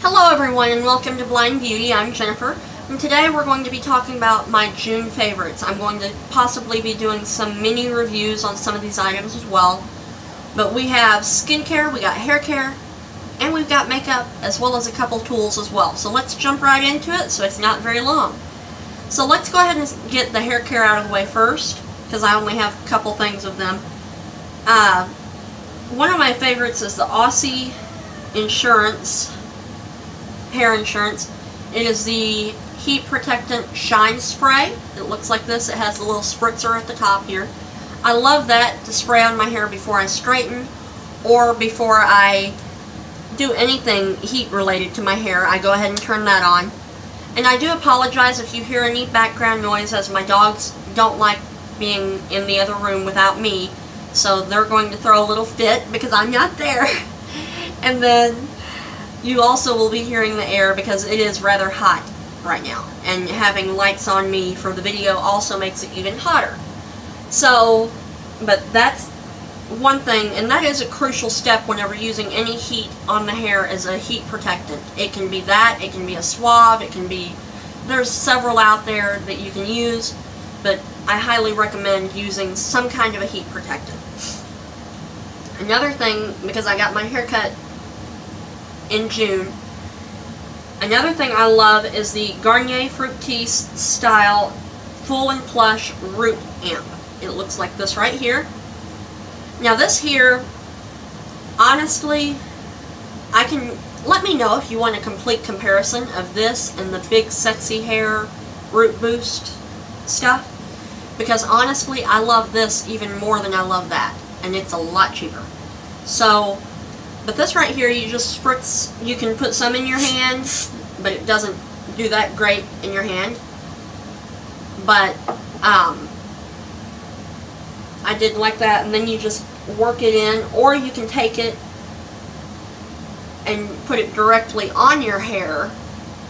Hello everyone and welcome to Blind Beauty. I'm Jennifer and today we're going to be talking about my June favorites. I'm going to possibly be doing some mini reviews on some of these items as well. But we have skincare, we got hair care, and we've got makeup as well as a couple tools as well. So let's jump right into it so it's not very long. So let's go ahead and get the hair care out of the way first because I only have a couple things of them. One of my favorites is the Aussie Insurance hair insurance. It is the heat protectant shine spray. It looks like this. It has a little spritzer at the top here. I love that to spray on my hair before I straighten or before I do anything heat related to my hair. I go ahead and turn that on. And I do apologize if you hear any background noise, as my dogs don't like being in the other room without me, so they're going to throw a little fit because I'm not there. And then you also will be hearing the air because it is rather hot right now, and having lights on me for the video also makes it even hotter. So, but that's one thing, and that is a crucial step whenever using any heat on the hair as a heat protectant. It can be that, it can be a swab, it can be, there's several out there that you can use, but I highly recommend using some kind of a heat protectant. Another thing, because I got my hair cut in June, another thing I love is the Garnier Fructis style Full and Plush Root Amp. It looks like this right here. Now this here, honestly, let me know if you want a complete comparison of this and the Big Sexy Hair Root Boost stuff, because honestly I love this even more than I love that, and it's a lot cheaper. So, but this right here, you just spritz, you can put some in your hand, but it doesn't do that great in your hand. But, I did like that, and then you just work it in, or you can take it and put it directly on your hair,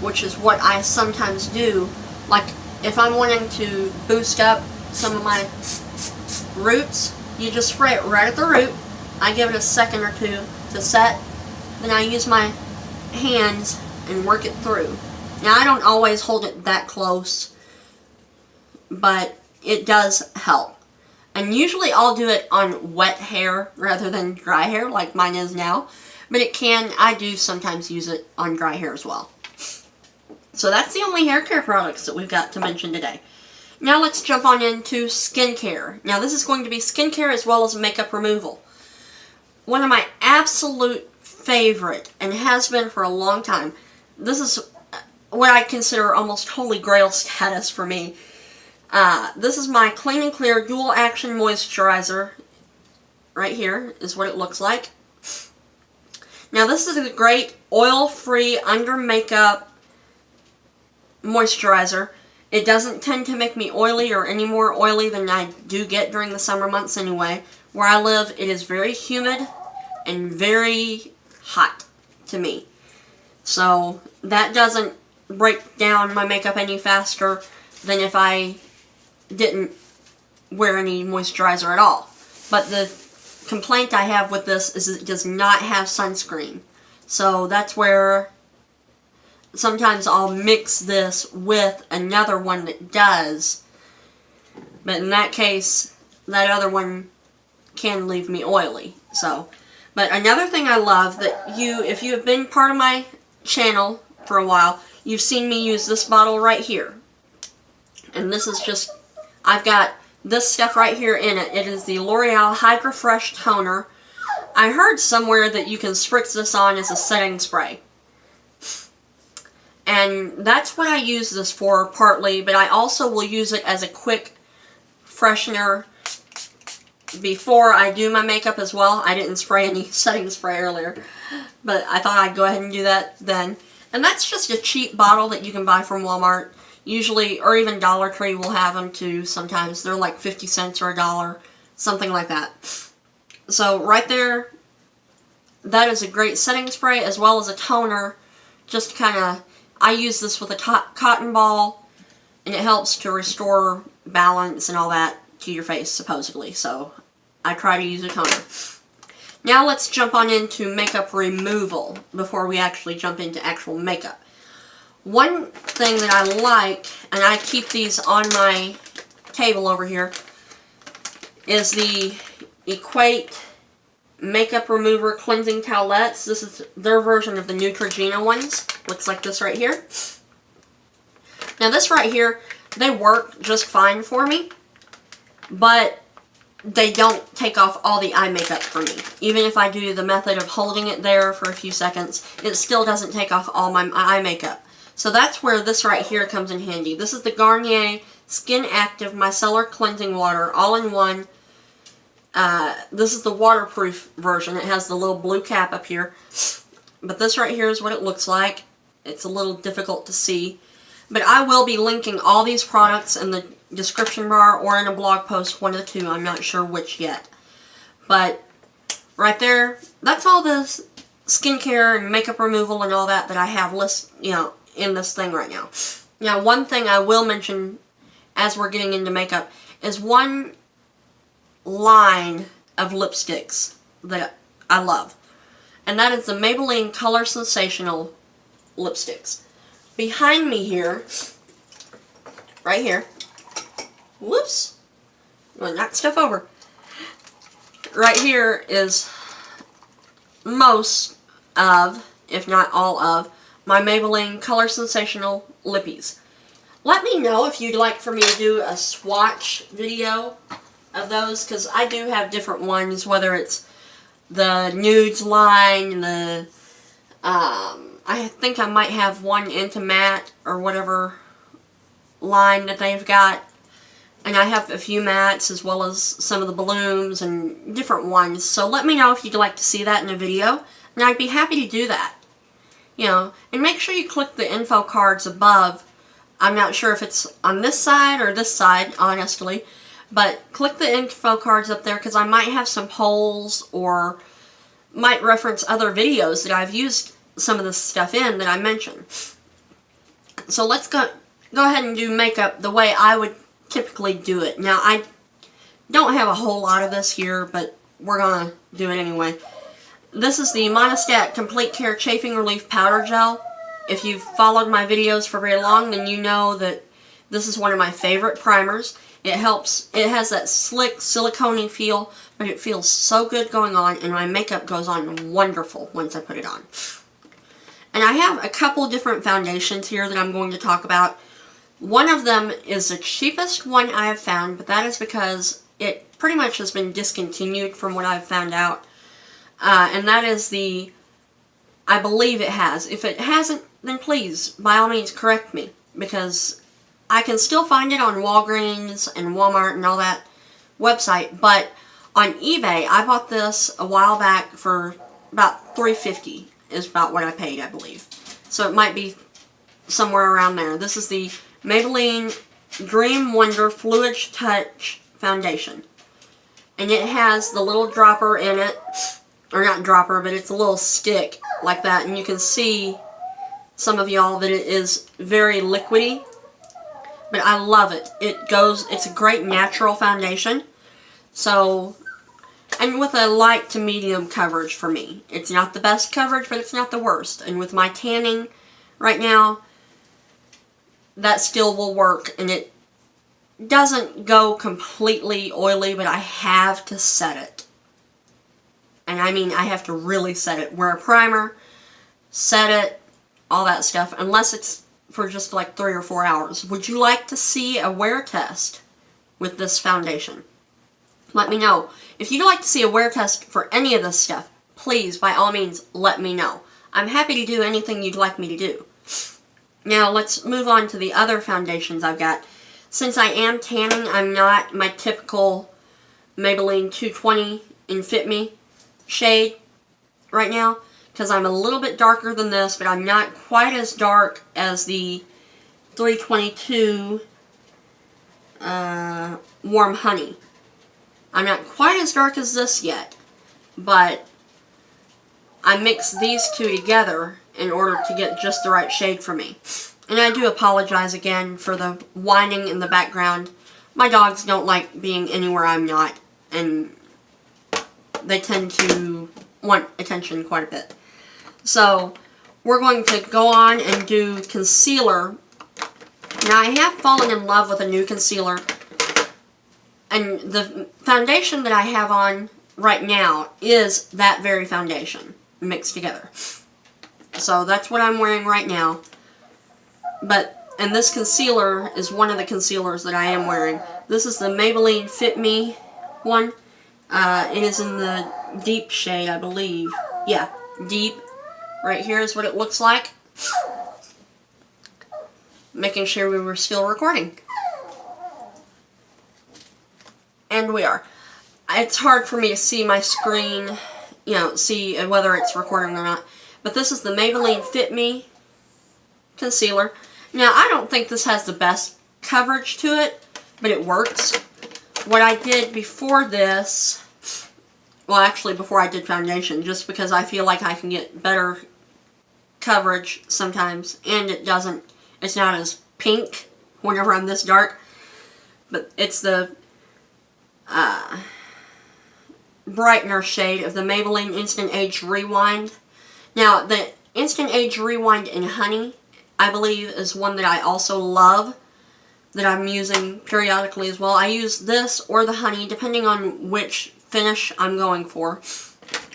which is what I sometimes do. Like, if I'm wanting to boost up some of my roots, you just spray it right at the root. I give it a second or two to set, then I use my hands and work it through. Now I don't always hold it that close, but it does help. And usually I'll do it on wet hair rather than dry hair like mine is now, but I do sometimes use it on dry hair as well. So that's the only hair care products that we've got to mention today. Now let's jump on into skincare. Now this is going to be skincare as well as makeup removal. One of my absolute favorite, and has been for a long time, this is what I consider almost holy grail status for me. This is my Clean and Clear Dual Action Moisturizer. Right here is what it looks like. Now this is a great oil-free under makeup moisturizer. It doesn't tend to make me oily or any more oily than I do get during the summer months anyway. Where I live, it is very humid and very hot to me. So that doesn't break down my makeup any faster than if I didn't wear any moisturizer at all. But the complaint I have with this is it does not have sunscreen. So that's where sometimes I'll mix this with another one that does. But in that case, that other one can leave me oily. So, but another thing I love that if you have been part of my channel for a while, you've seen me use this bottle right here. And this is just, I've got this stuff right here in it. It is the L'Oreal Hydra Fresh Toner. I heard somewhere that you can spritz this on as a setting spray. And that's what I use this for partly, but I also will use it as a quick freshener before I do my makeup as well. I didn't spray any setting spray earlier, but I thought I'd go ahead and do that then. And that's just a cheap bottle that you can buy from Walmart. Usually, or even Dollar Tree will have them too sometimes. They're like 50 cents or $1, something like that. So right there, that is a great setting spray as well as a toner. Just kind of, I use this with a cotton ball, and it helps to restore balance and all that to your face, supposedly. So I try to use a toner. Now let's jump on into makeup removal before we actually jump into actual makeup. One thing that I like, and I keep these on my table over here, is the Equate Makeup Remover Cleansing Towelettes. This is their version of the Neutrogena ones. Looks like this right here. Now this right here, they work just fine for me, but they don't take off all the eye makeup for me. Even if I do the method of holding it there for a few seconds, it still doesn't take off all my eye makeup. So that's where this right here comes in handy. This is the Garnier Skin Active Micellar Cleansing Water, all-in-one. This is the waterproof version. It has the little blue cap up here. But this right here is what it looks like. It's a little difficult to see. But I will be linking all these products in the description bar or in a blog post, one of the two. I'm not sure which yet. But right there, that's all the skincare and makeup removal and all that I have in this thing right now. Now, one thing I will mention as we're getting into makeup is one line of lipsticks that I love. And that is the Maybelline Color Sensational lipsticks. Behind me here, right here, whoops, I'm going to knock stuff over. Right here is most of, if not all of, my Maybelline Color Sensational lippies. Let me know if you'd like for me to do a swatch video of those, because I do have different ones, whether it's the nudes line, the I think I might have one into matte or whatever line that they've got, and I have a few mattes as well as some of the balloons and different ones. So let me know if you'd like to see that in a video, and I'd be happy to do that. And make sure you click the info cards above. I'm not sure if it's on this side or this side, honestly. But click the info cards up there, because I might have some polls or might reference other videos that I've used some of this stuff in that I mentioned. So let's go ahead and do makeup the way I would typically do it. Now, I don't have a whole lot of this here, but we're going to do it anyway. This is the Monistat Complete Care Chafing Relief Powder Gel. If you've followed my videos for very long, then you know that this is one of my favorite primers. It has that slick, silicone-y feel, but it feels so good going on, and my makeup goes on wonderful once I put it on. And I have a couple different foundations here that I'm going to talk about. One of them is the cheapest one I have found, but that is because it pretty much has been discontinued from what I've found out. And that is I believe it has. If it hasn't, then please, by all means, correct me, because I can still find it on Walgreens and Walmart and all that website, but on eBay, I bought this a while back for about $3.50 is about what I paid, I believe. So it might be somewhere around there. This is the Maybelline Dream Wonder Fluid Touch Foundation. And it has the little dropper in it, or not dropper, but it's a little stick like that, and you can see, some of y'all, that it is very liquidy. But I love it. It's a great natural foundation. So, and with a light to medium coverage for me. It's not the best coverage, but it's not the worst. And with my tanning right now, that still will work. And it doesn't go completely oily, but I have to set it. And I mean, I have to really set it. Wear a primer, set it, all that stuff, unless it's for just like 3 or 4 hours. Would you like to see a wear test with this foundation? Let me know. If you'd like to see a wear test for any of this stuff, please, by all means, let me know. I'm happy to do anything you'd like me to do. Now, let's move on to the other foundations I've got. Since I am tanning, I'm not my typical Maybelline 220 in Fit Me shade right now, because I'm a little bit darker than this, but I'm not quite as dark as the 322 Warm Honey. I'm not quite as dark as this yet, but I mixed these two together in order to get just the right shade for me. And I do apologize again for the whining in the background. My dogs don't like being anywhere I'm not, and they tend to want attention quite a bit. So we're going to go on and do concealer. Now, I have fallen in love with a new concealer, and the foundation that I have on right now is that very foundation mixed together. So that's what I'm wearing right now. And this concealer is one of the concealers that I am wearing. This is the Maybelline Fit Me one. It is in the deep shade, I believe. Yeah, deep. Right here is what it looks like. Making sure we were still recording. And we are. It's hard for me to see my screen, see whether it's recording or not. But this is the Maybelline Fit Me concealer. Now, I don't think this has the best coverage to it, but it works. What I did before this, well, actually before I did foundation, just because I feel like I can get better coverage sometimes, and it's not as pink whenever I'm this dark, but it's the brightener shade of the Maybelline Instant Age Rewind. Now, the Instant Age Rewind in Honey, I believe, is one that I also love, that I'm using periodically as well. I use this or the Honey, depending on which finish I'm going for,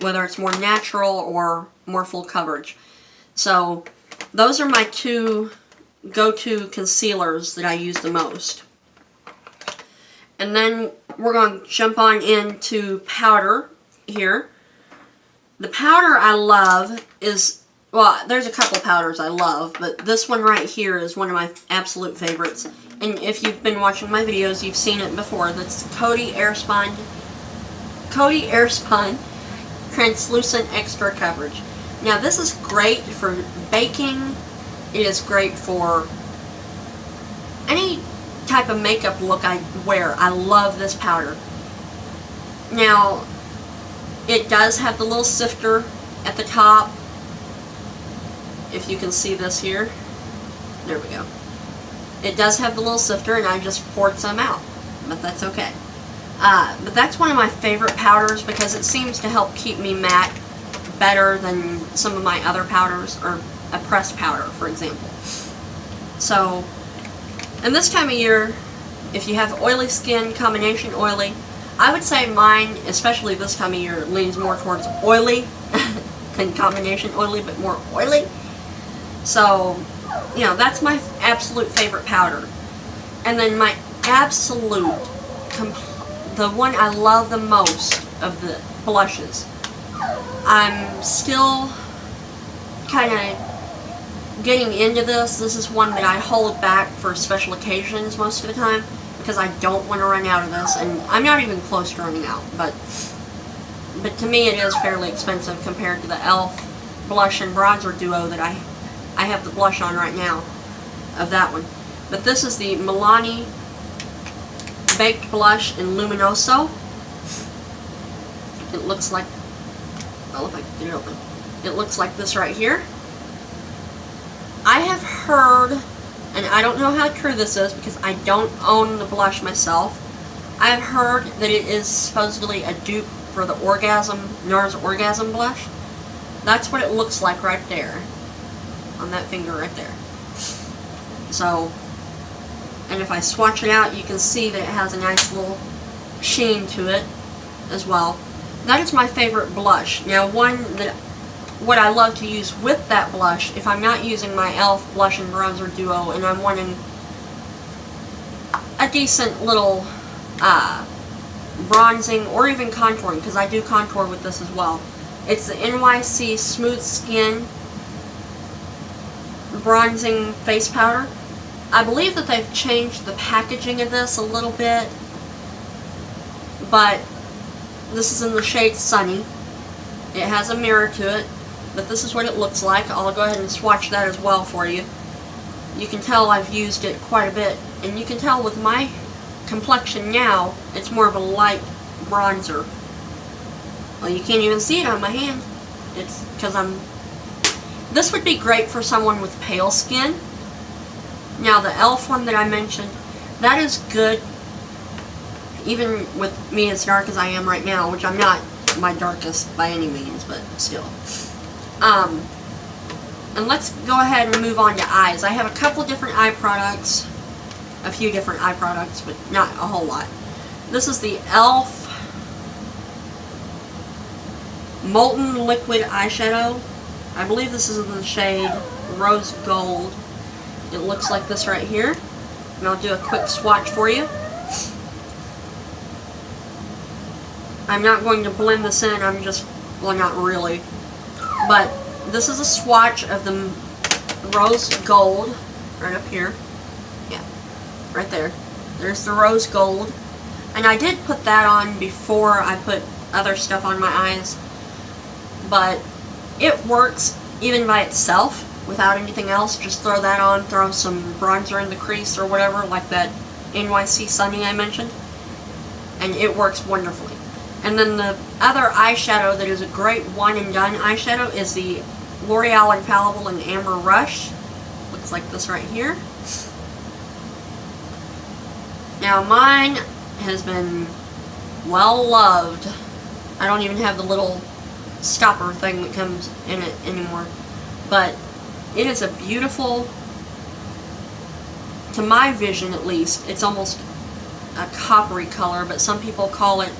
whether it's more natural or more full coverage. So, those are my two go-to concealers that I use the most. And then we're going to jump on into powder here. The powder I love is, well, there's a couple powders I love, but this one right here is one of my absolute favorites. And if you've been watching my videos, you've seen it before. That's Coty Airspun Translucent Extra Coverage. Now, this is great for baking. It is great for any type of makeup look I wear. I love this powder. Now, it does have the little sifter at the top. If you can see this here. There we go. It does have the little sifter, and I just poured some out. But that's okay. But that's one of my favorite powders because it seems to help keep me matte better than some of my other powders, or a pressed powder, for example. So, and this time of year, if you have oily skin, combination oily, I would say mine, especially this time of year, leans more towards oily than combination oily, but more oily. So, that's my absolute favorite powder. And then my absolute, the one I love the most of the blushes, I'm still kind of getting into this. This is one that I hold back for special occasions most of the time because I don't want to run out of this, and I'm not even close to running out, but to me it is fairly expensive compared to the e.l.f. blush and bronzer duo that I have the blush on right now of that one. But this is the Milani Baked Blush in Luminoso. It looks like, well, if I can get it open, it looks like this right here. I have heard, and I don't know how true this is because I don't own the blush myself, I've heard that it is supposedly a dupe for the NARS Orgasm blush. That's what it looks like right there, on that finger right there. So, and if I swatch it out, you can see that it has a nice little sheen to it as well. That is my favorite blush. Now, what I love to use with that blush, if I'm not using my e.l.f. blush and bronzer duo and I'm wanting a decent little bronzing or even contouring, because I do contour with this as well, it's the NYC Smooth Skin Bronzing Face Powder. I believe that they've changed the packaging of this a little bit, but this is in the shade Sunny. It has a mirror to it, but this is what it looks like. I'll go ahead and swatch that as well for you. You can tell I've used it quite a bit, and you can tell with my complexion now, it's more of a light bronzer. Well, you can't even see it on my hand. It's because this would be great for someone with pale skin. Now, the e.l.f. one that I mentioned, that is good even with me as dark as I am right now, which I'm not my darkest by any means, but still. And let's go ahead and move on to eyes. I have a couple different eye products, a few different eye products, but not a whole lot. This is the e.l.f. Molten Liquid Eyeshadow. I believe this is in the shade Rose Gold. It looks like this right here. And I'll do a quick swatch for you. I'm not going to blend this in, I'm just, well, not really. But this is a swatch of the Rose Gold, right up here. Yeah, right there. There's the Rose Gold. And I did put that on before I put other stuff on my eyes. But it works even by itself, without anything else. Just throw that on, throw some bronzer in the crease or whatever, like that NYC Sunny I mentioned. And it works wonderfully. And then the other eyeshadow that is a great one-and-done eyeshadow is the L'Oreal Infallible in Amber Rush. Looks like this right here. Now mine has been well loved. I don't even have the little stopper thing that comes in it anymore. But it is a beautiful, to my vision at least, it's almost a coppery color, but some people call it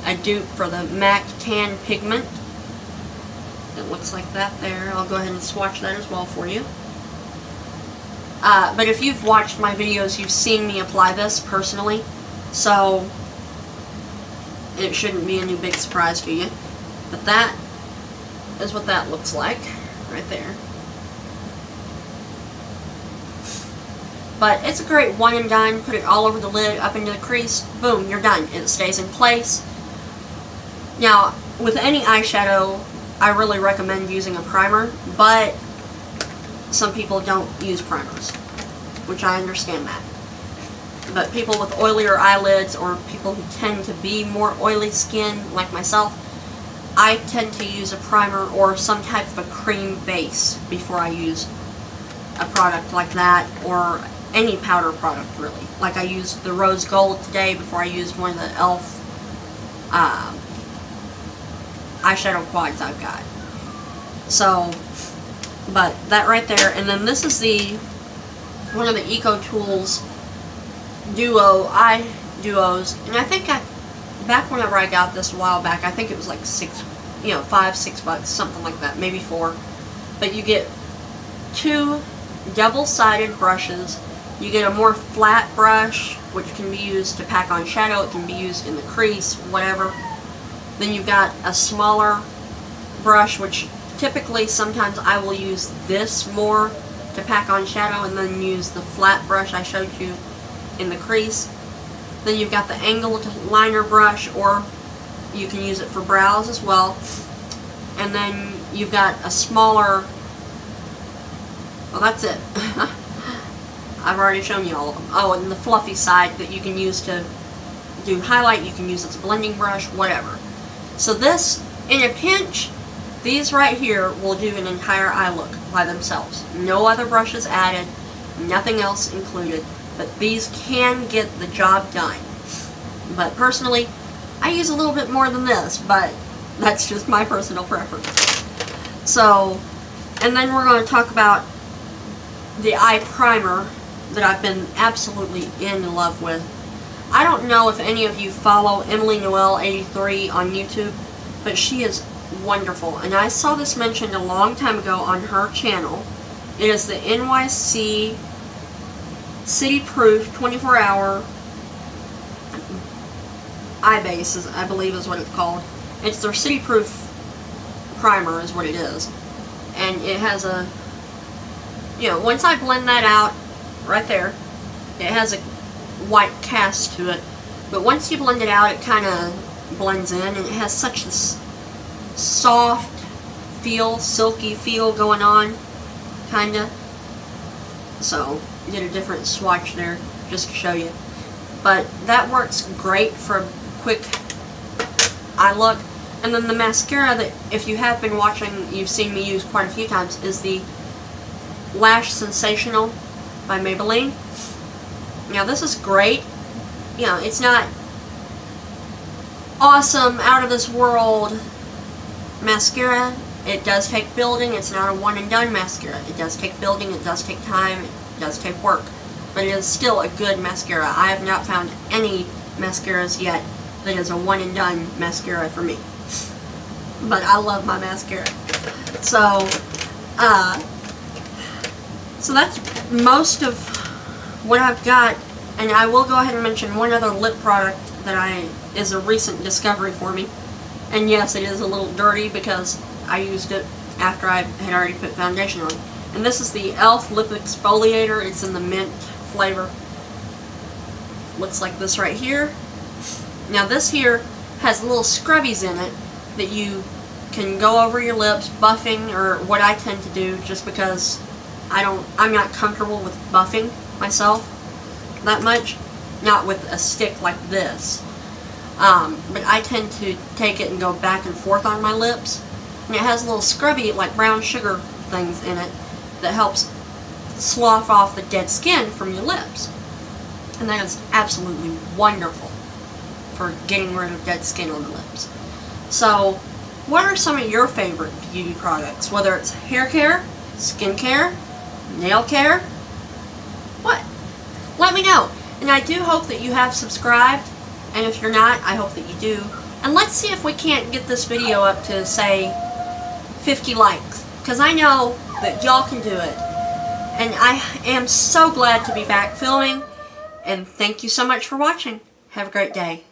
a dupe for the MAC Tan Pigment. It looks like that there. I'll go ahead and swatch that as well for you. But if you've watched my videos, you've seen me apply this personally, so it shouldn't be any big surprise to you. But that is what that looks like, right there. But it's a great one and done. Put it all over the lid, up into the crease, boom, you're done. It stays in place. Now, with any eyeshadow, I really recommend using a primer, but some people don't use primers, which I understand that. But people with oilier eyelids, or people who tend to be more oily skin, like myself, I tend to use a primer or some type of a cream base before I use a product like that, or any powder product really. Like I used the Rose Gold today before I used one of the e.l.f. Eyeshadow quads I've got. So, but that right there, and then this is the one of the Eco Tools duo eye duos, and I think back whenever I got this a while back, I think it was like $5, $6, something like that, maybe $4. But you get 2 double-sided brushes. You get a more flat brush, which can be used to pack on shadow. It can be used in the crease, whatever. Then you've got a smaller brush, which typically sometimes I will use this more to pack on shadow, and then use the flat brush I showed you in the crease. Then you've got the angled liner brush, or you can use it for brows as well. And then you've got a smaller, well, that's it. I've already shown you all of them. Oh, and the fluffy side that you can use to do highlight, you can use as a blending brush, whatever. So this, in a pinch, these right here will do an entire eye look by themselves. No other brushes added, nothing else included, but these can get the job done. But personally, I use a little bit more than this, but that's just my personal preference. So, and then we're going to talk about the eye primer that I've been absolutely in love with. I don't know if any of you follow Emily Noel 83 on YouTube, but she is wonderful, and I saw this mentioned a long time ago on her channel. It is the NYC City Proof 24-hour eye base, I believe is what it's called. It's their City Proof primer is what it is. And it has a, once I blend that out, right there, it has a white cast to it. But once you blend it out, it kind of blends in, and it has such this soft feel, silky feel going on, kinda. So, did a different swatch there, just to show you. But that works great for a quick eye look. And then the mascara that, if you have been watching, you've seen me use quite a few times, is the Lash Sensational by Maybelline. Now this is great. It's not awesome, out of this world mascara. It does take building. It's not a one and done mascara. It does take building. It does take time. It does take work. But it is still a good mascara. I have not found any mascaras yet that is a one and done mascara for me. But I love my mascara. So that's most of what I've got. And I will go ahead and mention one other lip product that is a recent discovery for me. And yes, it is a little dirty because I used it after I had already put foundation on. And this is the e.l.f. Lip Exfoliator. It's in the mint flavor. Looks like this right here. Now this here has little scrubbies in it that you can go over your lips, buffing, or what I tend to do just because I'm not comfortable with buffing myself that much. Not with a stick like this. But I tend to take it and go back and forth on my lips. And it has little scrubby, like brown sugar things in it that helps slough off the dead skin from your lips. And that is absolutely wonderful for getting rid of dead skin on the lips. So, what are some of your favorite beauty products? Whether it's hair care, skin care, nail care, what? Let me know. And I do hope that you have subscribed. And if you're not, I hope that you do. And let's see if we can't get this video up to, say, 50 likes. Because I know that y'all can do it. And I am so glad to be back filming. And thank you so much for watching. Have a great day.